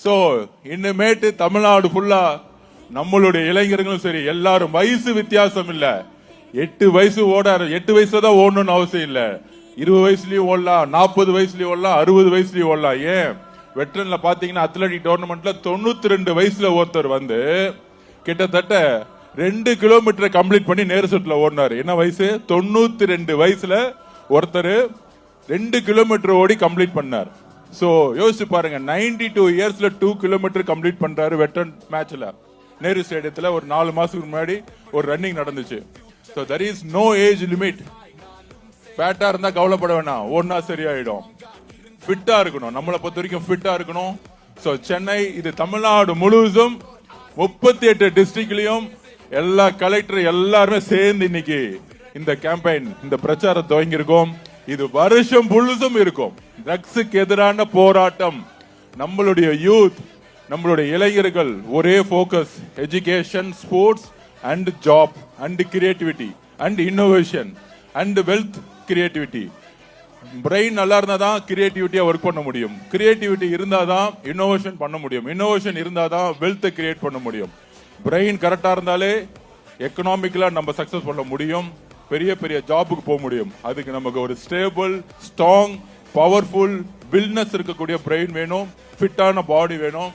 So இனிமேட்டு தமிழ்நாடு ஃபுல்லா நம்மளுடைய இளைஞர்களும் சரி எல்லாரும் வயசு வித்தியாசம் இல்ல. 8 வயசு ஓடாரு, 8 வயசுல தான் ஓடணும்னு அவசியம் இல்ல. 20 வயசுலயும் ஓடலாம், 40 வயசுலயும் ஓடலாம், 60 வயசுலயும் ஓடலாம். ஏன் வெட்டரன்ல பாத்தீங்கன்னா அத்லெட்டிக் டோர்னமெண்ட்ல 92 வயசுல ஒருத்தர் வந்து கிட்டத்தட்ட 2 கிலோமீட்டர் கம்ப்ளீட் பண்ணி நேரு சுற்றுல ஓடினாரு. என்ன வயசு? 92 வயசுல ஒருத்தர் 2 கிலோமீட்டர் ஓடி கம்ப்ளீட் பண்ணார். சோ யோசிச்சு பாருங்க, 92 இயர்ஸ்ல 2 கிலோமீட்டர் கம்ப்ளீட் பண்றாரு வெட்டரன் மேட்ச்ல. நேரு ஸ்டேடியத்துல ஒரு 4 மாசத்துக்கு முன்னாடி ஒரு ரன்னிங் நடந்துச்சு. So there is no age limit. ஃபேட்டா இருந்தா கவலைப்பட வேணாம், ஓடுனா சரியாயிடும். ஃபிட்டா இருக்கணும், நம்மளை பொறுத்த வரைக்கும் ஃபிட்டா இருக்கணும். சோ சென்னை, இது தமிழ்நாடு முழுவதும் 38 டிஸ்ட்ரிக்ட்லயும் எல்லா கலெக்டர் எல்லாருமே சேர்ந்து இன்னைக்கு இந்த கேம்பெயின், இந்த பிரச்சாரம் துவங்கி இருக்கோம். இது வருஷம் முழுதும் இருக்கும். ட்ரக்ஸுக்கு எதிரான போராட்டம். நம்மளுடைய யூத், நம்மளுடைய இளைஞர்கள் ஒரே focus, education, sports and job and creativity and innovation and wealth creativity. Brain நல்லா இருந்தாதான் கிரியேட்டிவிட்டியா ஒர்க் பண்ண முடியும். கிரியேட்டிவிட்டி இருந்தாதான் இன்னோவேஷன் பண்ண முடியும். இன்னோவேஷன் இருந்தாதான் வெல்த் கிரியேட் பண்ண முடியும். பிரெயின் கரெக்டா இருந்தாலே எக்கனாமிக்கலா நம்ம சக்சஸ் பண்ண முடியும், பெரிய பெரிய ஜாபுக்கு போக முடியும். அதுக்கு நமக்கு ஒரு ஸ்டேபிள், ஸ்ட்ராங், பவர்ஃபுல், வில்னஸ் இருக்கக்கூடிய பிரெயின் வேணும், ஃபிட்டான பாடி வேணும்.